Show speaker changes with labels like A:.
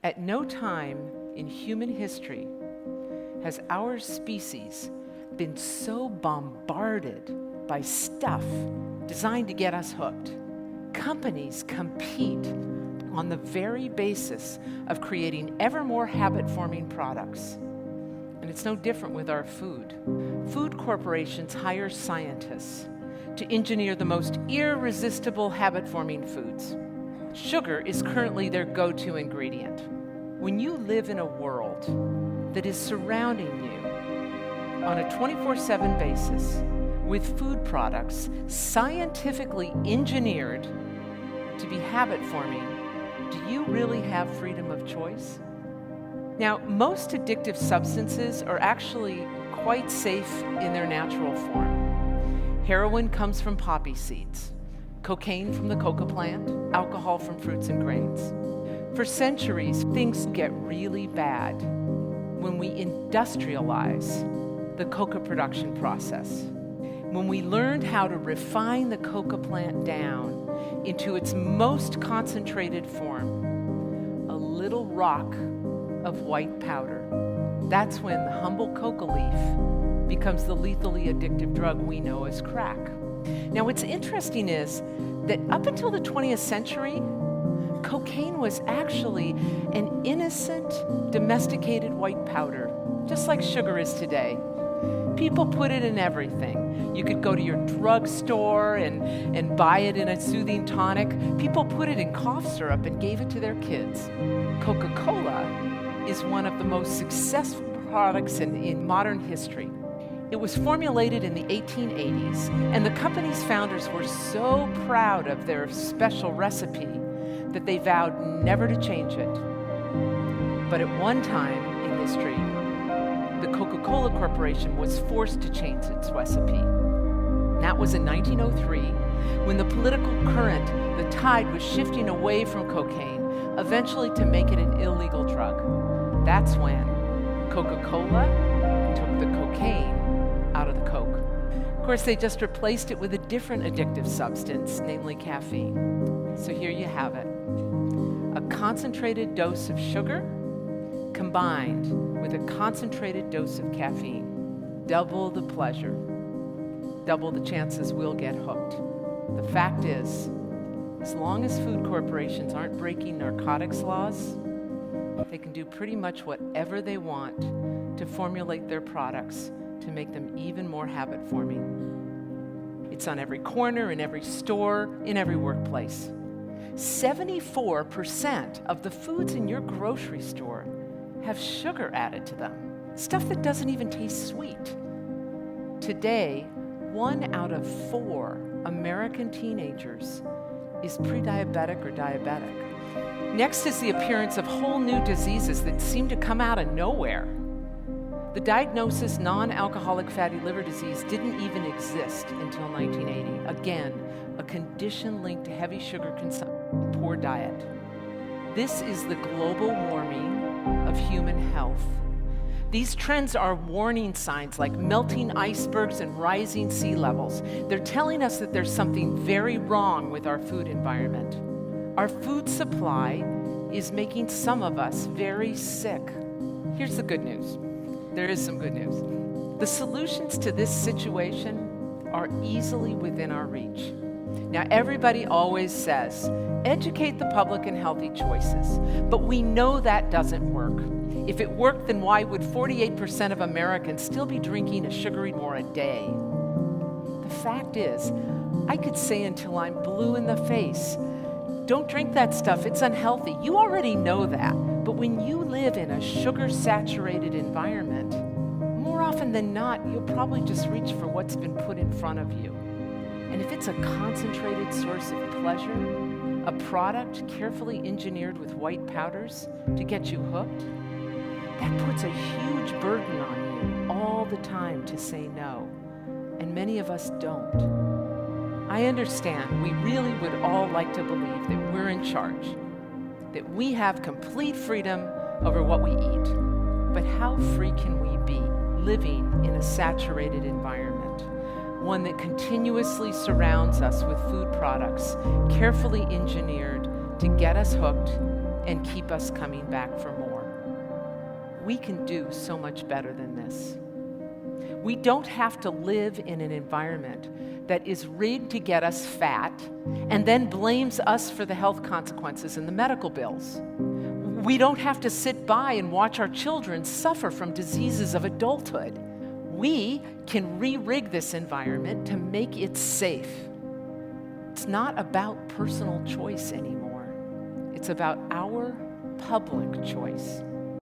A: At no time in human history has our species been so bombarded by stuff designed to get us hooked. Companies compete on the very basis of creating ever more habit-forming products. And it's no different with our food. Food corporations hire scientists to engineer the most irresistible habit-forming foods. Sugar is currently their go-to ingredient. When you live in a world that is surrounding you on a 24/7 basis with food products scientifically engineered to be habit-forming, do you really have freedom of choice? Now, most addictive substances are actually quite safe in their natural form. Heroin comes from poppy seeds, cocaine from the coca plant, alcohol from fruits and grains. For centuries, things get really bad when we industrialize the coca production process. When we learned how to refine the coca plant down into its most concentrated form, a little rock of white powder. That's when the humble coca leaf becomes the lethally addictive drug we know as crack. Now, what's interesting is that up until the 20th century, cocaine was actually an innocent, domesticated white powder, just like sugar is today. People put it in everything. You could go to your drugstore and buy it in a soothing tonic. People put it in cough syrup and gave it to their kids. Coca-Cola is one of the most successful products in modern history. It was formulated in the 1880s, and the company's founders were so proud of their special recipe that they vowed never to change it. But at one time in history, the Coca-Cola Corporation was forced to change its recipe. That was in 1903, when the political current, the tide was shifting away from cocaine, eventually to make it an illegal drug. That's when Coca-Cola took the cocaine out of the Coke. Of course, they just replaced it with a different addictive substance, namely caffeine. So here you have it. A concentrated dose of sugar combined with a concentrated dose of caffeine. Double the pleasure, double the chances we'll get hooked. The fact is, as long as food corporations aren't breaking narcotics laws, they can do pretty much whatever they want to formulate their products to make them even more habit-forming. It's on every corner, in every store, in every workplace. 74% of the foods in your grocery store have sugar added to them, stuff that doesn't even taste sweet. Today, 1 out of 4 American teenagers is pre-diabetic or diabetic. Next is the appearance of whole new diseases that seem to come out of nowhere. The diagnosis non-alcoholic fatty liver disease didn't even exist until 1980. Again, a condition linked to heavy sugar consumption and poor diet. This is the global warming of human health. These trends are warning signs like melting icebergs and rising sea levels. They're telling us that there's something very wrong with our food environment. Our food supply is making some of us very sick. Here's the good news. There is some good news. The solutions to this situation are easily within our reach. Now, everybody always says, educate the public in healthy choices, but we know that doesn't work. If it worked, then why would 48% of Americans still be drinking a sugary more a day? The fact is, I could say until I'm blue in the face, don't drink that stuff, it's unhealthy. You already know that. But when you live in a sugar-saturated environment, more often than not, you'll probably just reach for what's been put in front of you. And if it's a concentrated source of pleasure, a product carefully engineered with white powders to get you hooked, that puts a huge burden on you all the time to say no. And many of us don't. I understand we really would all like to believe that we're in charge, that we have complete freedom over what we eat. But how free can we be living in a saturated environment? One that continuously surrounds us with food products carefully engineered to get us hooked and keep us coming back for more. We can do so much better than this. We don't have to live in an environment that is rigged to get us fat and then blames us for the health consequences and the medical bills. We don't have to sit by and watch our children suffer from diseases of adulthood. We can re-rig this environment to make it safe. It's not about personal choice anymore. It's about our public choice.